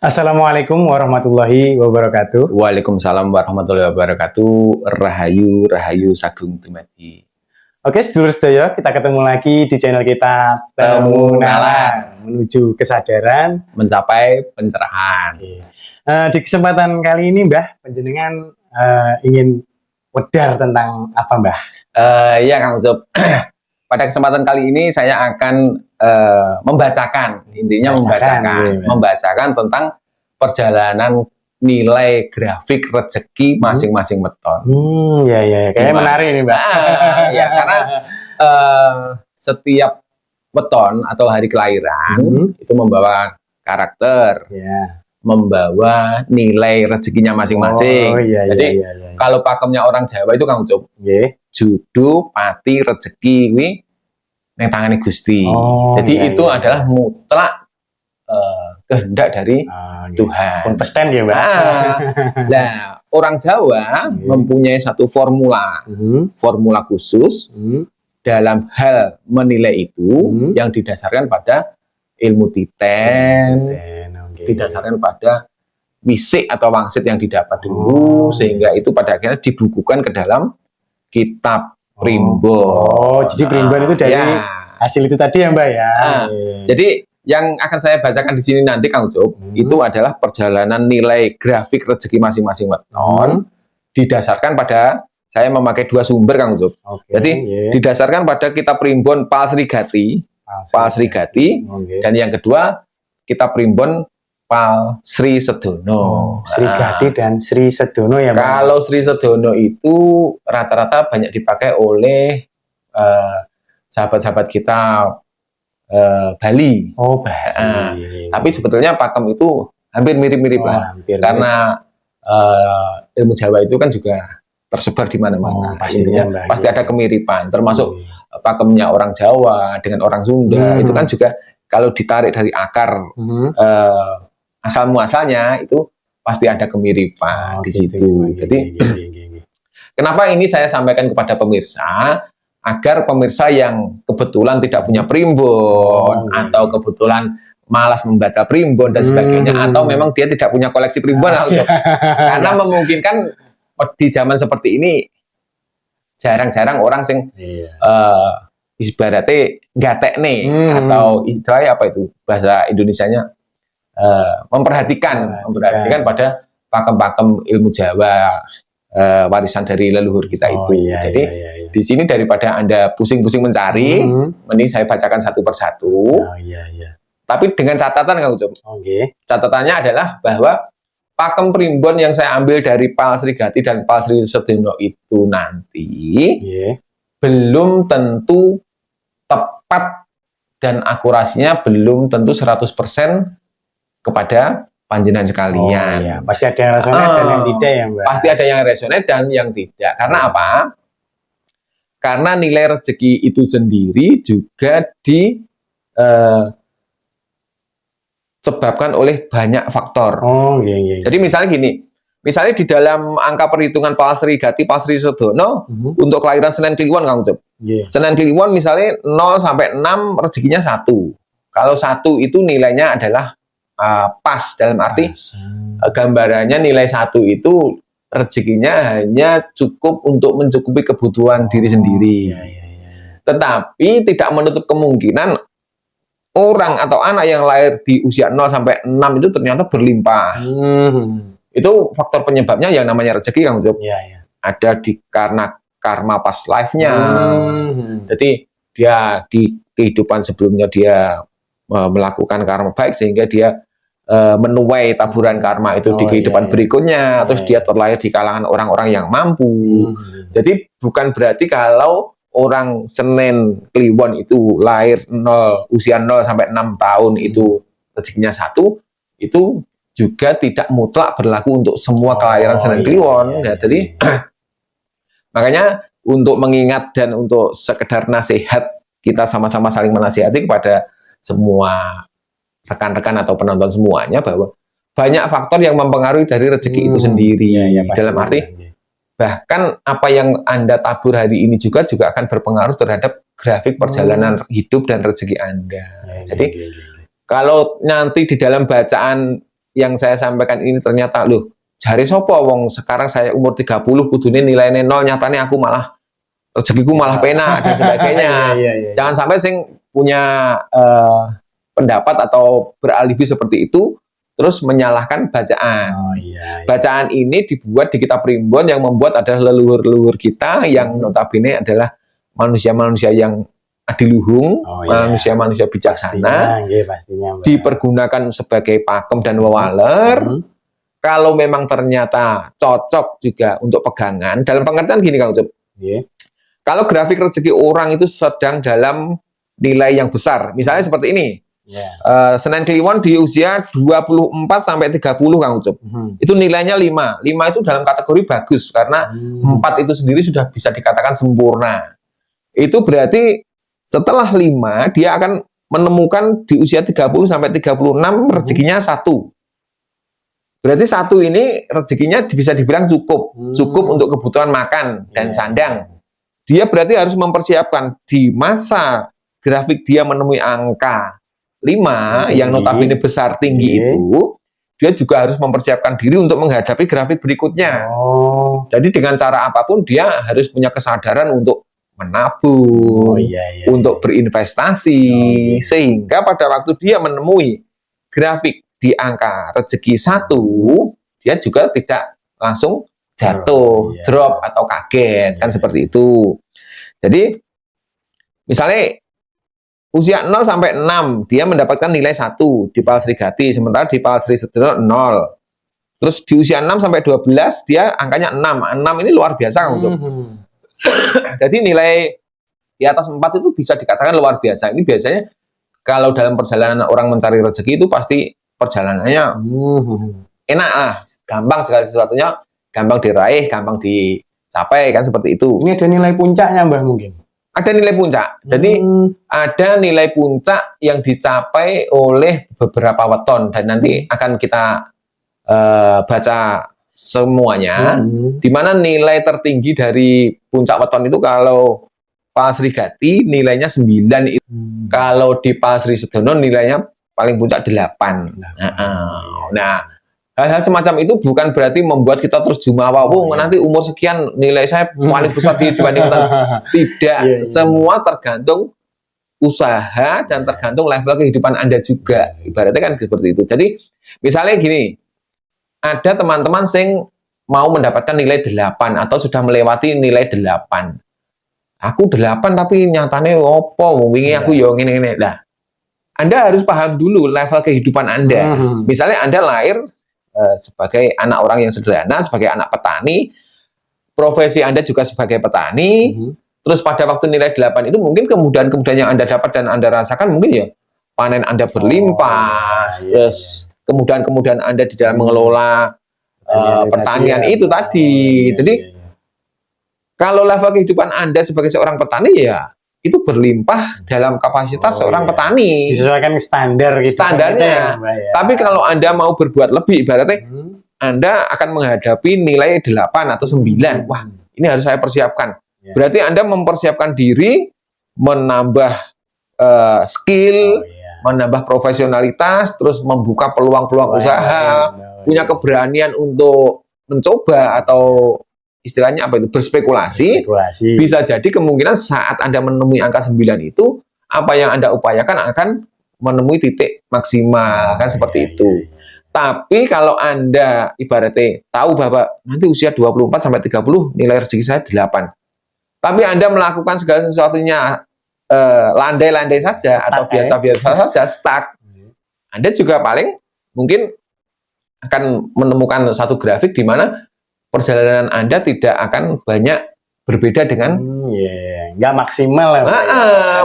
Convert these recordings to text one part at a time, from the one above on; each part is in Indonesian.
Assalamualaikum warahmatullahi wabarakatuh. Waalaikumsalam warahmatullahi wabarakatuh. Rahayu, rahayu sagung dumadi. Oke, sedulur sedaya, kita ketemu lagi di channel kita Temu Nalar menuju kesadaran, mencapai pencerahan. Di kesempatan kali ini, Mbah, panjenengan ingin wedar tentang apa, Mbah? Ya, Kang Ucup. Pada kesempatan kali ini saya akan membacakan tentang perjalanan nilai grafik rezeki masing-masing weton. Ya, kayaknya menarik ini, Mbak. Ya, karena setiap weton atau hari kelahiran itu membawa karakter, membawa nilai rezekinya masing-masing. Jadi kalau pakemnya orang Jawa itu Kang Ucup, judu, pati, rezeki, neng tangane Gusti. Jadi itu adalah mutlak kehendak dari Tuhan. Konsisten ya, Mbak. Nah, orang Jawa mempunyai satu formula khusus dalam hal menilai itu yang didasarkan pada ilmu titen, didasarkan pada wisik atau wangsit yang didapat dulu, sehingga itu pada akhirnya dibukukan ke dalam kitab primbon. Jadi primbon itu dari hasil itu tadi ya, Mbak ya. Jadi yang akan saya bacakan di sini nanti Kang Ucup, itu adalah perjalanan nilai grafik rezeki masing-masing weton didasarkan pada, saya memakai dua sumber Kang Ucup. Jadi didasarkan pada kitab primbon Pal Sri Gati, dan yang kedua kitab primbon Pal Sri Sedono. Sri Gati dan Sri Sedono ya, Mbak. Kalau Sri Sedono itu rata-rata banyak dipakai oleh sahabat-sahabat kita Bali. Bali. Tapi sebetulnya pakem itu hampir mirip-mirip lah. Karena ilmu Jawa itu kan juga tersebar di mana-mana. Pasti ada kemiripan. Termasuk pakemnya orang Jawa dengan orang Sunda itu kan juga kalau ditarik dari akar asal muasalnya itu pasti ada kemiripan di situ. Jadi kenapa ini saya sampaikan kepada pemirsa? Agar pemirsa yang kebetulan tidak punya primbon atau kebetulan malas membaca primbon dan sebagainya, atau memang dia tidak punya koleksi primbon, karena memungkinkan di zaman seperti ini jarang-jarang orang sing ibaratnya gatek nih, atau istilahnya apa itu bahasa Indonesianya, memperhatikan pada pakem-pakem ilmu Jawa, warisan dari leluhur kita itu. Jadi di sini daripada Anda pusing-pusing mencari, mending saya bacakan satu persatu. Tapi dengan catatan Kang Ucup. Catatannya adalah bahwa pakem primbon yang saya ambil dari Pal Sri Gati dan Pal Sri Sedono itu nanti belum tentu tepat dan akurasinya belum tentu 100% kepada panjenengan sekalian. Pasti ada yang resonate dan yang tidak ya, Mbak. Pasti ada yang resonate dan yang tidak. Karena apa? Karena nilai rezeki itu sendiri juga disebabkan oleh banyak faktor. Jadi misalnya gini, misalnya di dalam angka perhitungan Pal Sri Gati, Pal Sri Sedono, untuk kelahiran Senen Kliwon Kang Ucup. Senen Kliwon misalnya 0 sampai 6 rezekinya 1. Kalau 1 itu nilainya adalah pas, dalam arti gambarannya nilai 1 itu rezekinya hanya cukup untuk mencukupi kebutuhan diri sendiri. Tetapi tidak menutup kemungkinan orang atau anak yang lahir di usia 0 sampai 6 itu ternyata berlimpah. Itu faktor penyebabnya yang namanya rezeki Kang Ucup. Ada karena karma past life-nya. Jadi dia di kehidupan sebelumnya dia melakukan karma baik sehingga dia menuai taburan karma itu di kehidupan berikutnya, terus dia terlahir di kalangan orang-orang yang mampu. Jadi bukan berarti kalau orang Senen Kliwon itu lahir usia 0 sampai 6 tahun itu rezekinya 1, itu juga tidak mutlak berlaku untuk semua kelahiran Senen Kliwon. Jadi makanya untuk mengingat dan untuk sekedar nasihat, kita sama-sama saling menasihati kepada semua rekan-rekan atau penonton semuanya, bahwa banyak faktor yang mempengaruhi dari rezeki itu sendiri. Dalam arti bahkan apa yang Anda tabur hari ini juga akan berpengaruh terhadap grafik perjalanan hidup dan rezeki Anda. Jadi kalau nanti di dalam bacaan yang saya sampaikan ini ternyata loh, jare sopo wong sekarang saya umur 30 kudune nilainya 0, nyatanya aku malah rezekiku malah penak dan sebagainya. Jangan sampai sing punya pendapat atau beralibi seperti itu terus menyalahkan bacaan. Bacaan ini dibuat di kitab Primbon, yang membuat adalah leluhur-leluhur kita yang notabene adalah manusia-manusia yang adiluhung, manusia-manusia bijaksana, pastinya, dipergunakan sebagai pakem dan wewaler. Kalau memang ternyata cocok juga untuk pegangan, dalam pengertian gini Kang Ucup, kalau grafik rezeki orang itu sedang dalam nilai yang besar, misalnya seperti ini, Senen Kliwon di usia 24 sampai 30 Kang Ucup, itu nilainya 5 itu dalam kategori bagus, karena 4 itu sendiri sudah bisa dikatakan sempurna. Itu berarti setelah 5 dia akan menemukan di usia 30 sampai 36 rezekinya 1. Berarti 1 ini rezekinya bisa dibilang cukup untuk kebutuhan makan dan sandang. Dia berarti harus mempersiapkan di masa grafik dia menemui angka 5 yang notabene besar tinggi itu, dia juga harus mempersiapkan diri untuk menghadapi grafik berikutnya. Jadi dengan cara apapun dia harus punya kesadaran untuk menabung, untuk berinvestasi, sehingga pada waktu dia menemui grafik di angka rezeki 1, dia juga tidak langsung jatuh, drop atau kaget, kan seperti itu. Jadi misalnya usia 0 sampai 6 dia mendapatkan nilai 1 di Palsri Gati, sementara di Palsri Sedono 0. Terus di usia 6 sampai 12 dia angkanya 6 ini luar biasa Kang Ucup. Jadi nilai di atas 4 itu bisa dikatakan luar biasa. Ini biasanya kalau dalam perjalanan orang mencari rezeki itu pasti perjalanannya enak lah, gampang, segala sesuatunya gampang diraih, gampang dicapai, kan seperti itu. Ini ada nilai puncaknya Mbah mungkin? Ada nilai puncak. Jadi ada nilai puncak yang dicapai oleh beberapa weton, dan nanti akan kita baca semuanya, di mana nilai tertinggi dari puncak weton itu kalau Palsri Gati nilainya 9 itu. Kalau di Palsri Sedono nilainya paling puncak 8. Nah, hal-hal semacam itu bukan berarti membuat kita terus jumawa, nanti umur sekian nilai saya paling besar dibandingkan. Tidak, semua tergantung usaha dan tergantung level kehidupan Anda juga. Ibaratnya kan seperti itu. Jadi misalnya gini, ada teman-teman yang mau mendapatkan nilai 8 atau sudah melewati nilai 8. Aku 8 tapi nyatanya opo, wingi aku yo ngene-ngene. Nah, Anda harus paham dulu level kehidupan Anda. Misalnya Anda lahir sebagai anak orang yang sederhana, sebagai anak petani, profesi Anda juga sebagai petani, terus pada waktu nilai 8 itu mungkin kemudahan-kemudahan yang Anda dapat dan Anda rasakan mungkin ya panen Anda berlimpah, terus kemudahan-kemudahan Anda di dalam mengelola pertanian itu tadi. Jadi kalau level kehidupan Anda sebagai seorang petani ya itu berlimpah dalam kapasitas seorang petani. Disesuaikan standar gitu. Standarnya. Tapi kalau Anda mau berbuat lebih, ibaratnya Anda akan menghadapi nilai 8 atau 9. Wah, ini harus saya persiapkan. Berarti Anda mempersiapkan diri, menambah skill, menambah profesionalitas, terus membuka peluang-peluang usaha, punya keberanian untuk mencoba atau istilahnya apa itu, berspekulasi. Bisa jadi kemungkinan saat Anda menemui angka 9 itu, apa yang Anda upayakan akan menemui titik maksimal, kan seperti itu. Tapi kalau Anda ibaratnya tahu bahwa nanti usia 24 sampai 30 nilai rezeki saya 8. Tapi Anda melakukan segala sesuatunya landai-landai saja atau biasa-biasa saja, stuck. Anda juga paling mungkin akan menemukan satu grafik di mana perjalanan Anda tidak akan banyak berbeda dengan nggak maksimal ya,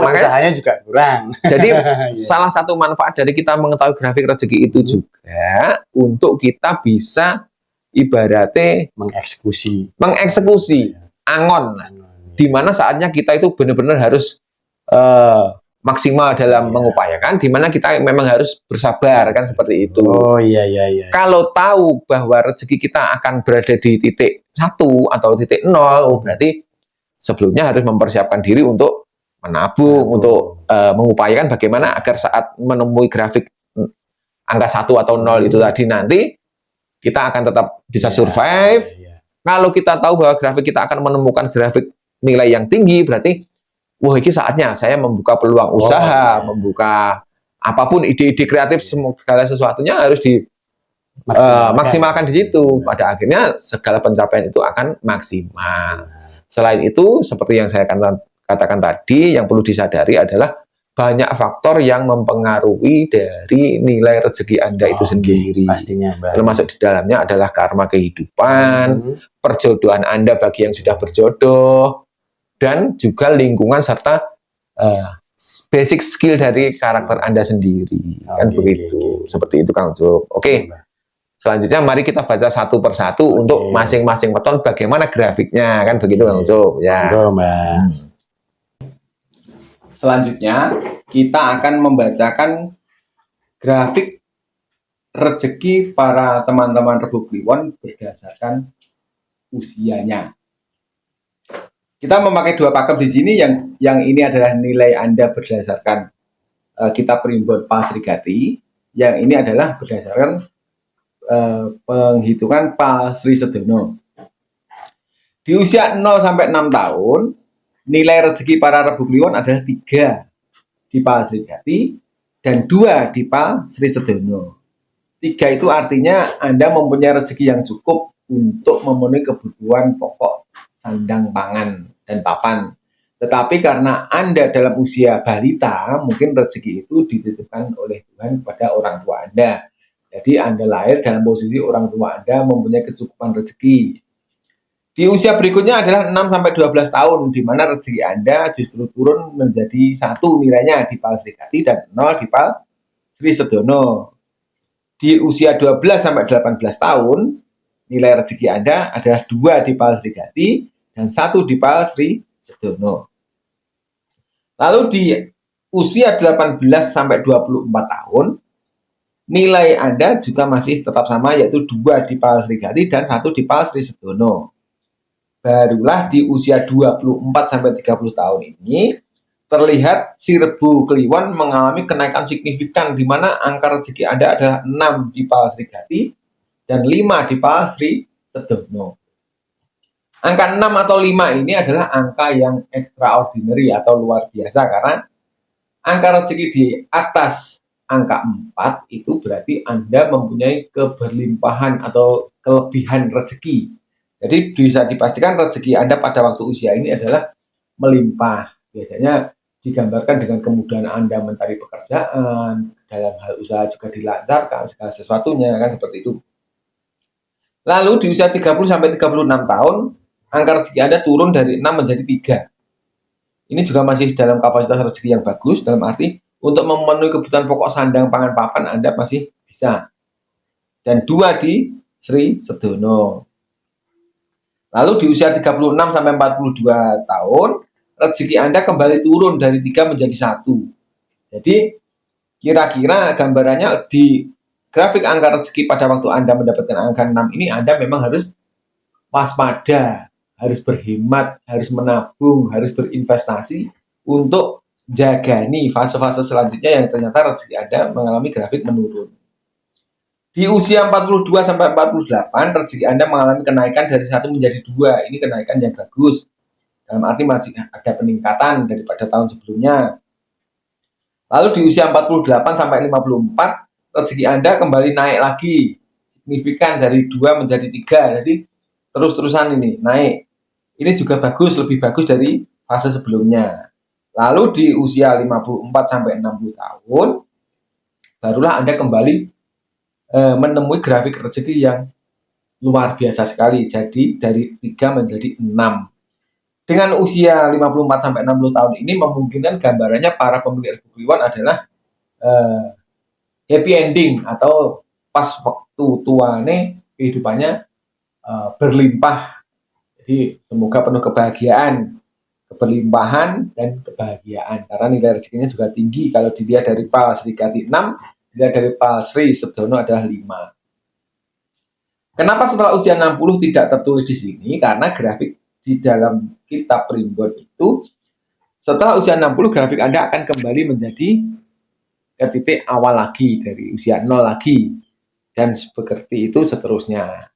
makanya usahanya juga kurang. Jadi salah satu manfaat dari kita mengetahui grafik rezeki itu juga untuk kita bisa ibaratnya mengeksekusi angon, di mana saatnya kita itu benar-benar harus maksimal dalam mengupayakan, di mana kita memang harus bersabar, kan seperti itu. Kalau tahu bahwa rezeki kita akan berada di titik 1 atau titik 0, berarti sebelumnya harus mempersiapkan diri untuk menabung, untuk mengupayakan bagaimana agar saat menemui grafik angka 1 atau 0 itu tadi, nanti kita akan tetap bisa survive. Kalau kita tahu bahwa grafik kita akan menemukan grafik nilai yang tinggi, berarti wah ini saatnya saya membuka peluang usaha, membuka apapun ide-ide kreatif, segala sesuatunya harus dimaksimalkan di situ. Pada akhirnya segala pencapaian itu akan maksimal. Selain itu, seperti yang saya katakan tadi, yang perlu disadari adalah banyak faktor yang mempengaruhi dari nilai rezeki Anda itu sendiri. Pastinya, termasuk di dalamnya adalah karma kehidupan, perjodohan Anda bagi yang sudah berjodoh, dan juga lingkungan serta basic skill dari karakter Anda sendiri. Kan begitu. Seperti itu, Kang Job. Oke. Selanjutnya mari kita baca satu persatu untuk masing-masing weton bagaimana grafiknya, kan begitu, Kang Job. Ya. Selanjutnya, kita akan membacakan grafik rezeki para teman-teman Rebo Kliwon berdasarkan usianya. Kita memakai 2 pakem di sini, yang ini adalah nilai Anda berdasarkan kitab primbon Pak Srigati, yang ini adalah berdasarkan penghitungan Pak Sri Sedono. Di usia 0 sampai 6 tahun, nilai rezeki para Rebo Kliwon adalah 3 di Pak Srigati dan 2 di Pak Sri Sedono. 3 itu artinya Anda mempunyai rezeki yang cukup untuk memenuhi kebutuhan pokok sandang pangan dan papan. Tetapi karena Anda dalam usia balita, mungkin rezeki itu dititipkan oleh Tuhan kepada orang tua Anda. Jadi Anda lahir dalam posisi orang tua Anda mempunyai kecukupan rezeki. Di usia berikutnya adalah 6-12 tahun, di mana rezeki Anda justru turun menjadi 1 nilainya di Pak Srigati dan 0 di Pak Sri Sedono. Di usia 12-18 tahun, nilai rezeki Anda adalah 2 di Pak Srigati dan 1 di Pak Sri Sedono. Lalu di usia 18-24 tahun, nilai Anda juga masih tetap sama, yaitu 2 di Pak Srigati dan 1 di Pak Sri Sedono. Barulah di usia 24-30 tahun ini terlihat si Rebo Kliwon mengalami kenaikan signifikan, di mana angka rezeki Anda adalah 6 di Pak Srigati dan 5 di Pak Sri Sedono. Angka 6 atau 5 ini adalah angka yang extraordinary atau luar biasa, karena angka rezeki di atas angka 4 itu berarti Anda mempunyai keberlimpahan atau kelebihan rezeki. Jadi bisa dipastikan rezeki Anda pada waktu usia ini adalah melimpah. Biasanya digambarkan dengan kemudahan Anda mencari pekerjaan, dalam hal usaha juga dilancarkan, segala sesuatunya, kan seperti itu. Lalu di usia 30-36 tahun, angka rezeki Anda turun dari 6 menjadi 3. Ini juga masih dalam kapasitas rezeki yang bagus, dalam arti untuk memenuhi kebutuhan pokok sandang pangan papan Anda masih bisa. Dan 2 di Sri Sedono. Lalu di usia 36-42 tahun, rezeki Anda kembali turun dari 3 menjadi 1. Jadi, kira-kira gambarannya di grafik angka rezeki pada waktu Anda mendapatkan angka 6 ini, Anda memang harus waspada, harus berhemat, harus menabung, harus berinvestasi untuk jaga nih fase-fase selanjutnya yang ternyata rezeki Anda mengalami grafik menurun. Di usia 42-48, rezeki Anda mengalami kenaikan dari 1 menjadi 2. Ini kenaikan yang bagus. Dalam arti masih ada peningkatan daripada tahun sebelumnya. Lalu di usia 48-54, rezeki Anda kembali naik lagi. Signifikan dari 2 menjadi 3. Jadi terus-terusan ini naik. Ini juga bagus, lebih bagus dari fase sebelumnya. Lalu di usia 54-60 tahun, barulah Anda kembali menemui grafik rezeki yang luar biasa sekali. Jadi dari 3 menjadi 6. Dengan usia 54-60 tahun ini memungkinkan gambarannya para pemilik Rebo Kliwon adalah happy ending atau pas waktu tuane kehidupannya berlimpah. Jadi semoga penuh kebahagiaan, keberlimpahan dan kebahagiaan, karena nilai rezekinya juga tinggi. Kalau dilihat dari Pak Srigati 6, dilihat dari Pak Sri Sedono adalah 5. Kenapa setelah usia 60 tidak tertulis di sini? Karena grafik di dalam kitab primbon itu setelah usia 60 grafik Anda akan kembali menjadi ke titik awal lagi, dari usia 0 lagi, dan seperti itu seterusnya.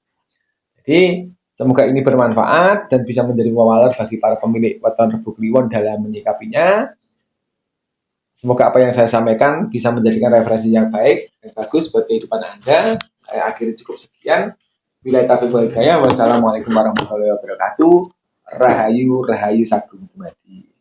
Jadi semoga ini bermanfaat dan bisa menjadi wawalan bagi para pemilik weton Rebo Kliwon dalam menyikapinya. Semoga apa yang saya sampaikan bisa menjadikan referensi yang baik dan bagus buat kehidupan Anda. Saya akhiri cukup sekian. Bila taufiq wal hidayah. Wassalamualaikum warahmatullahi wabarakatuh. Rahayu, Rahayu Sagung Dumadi.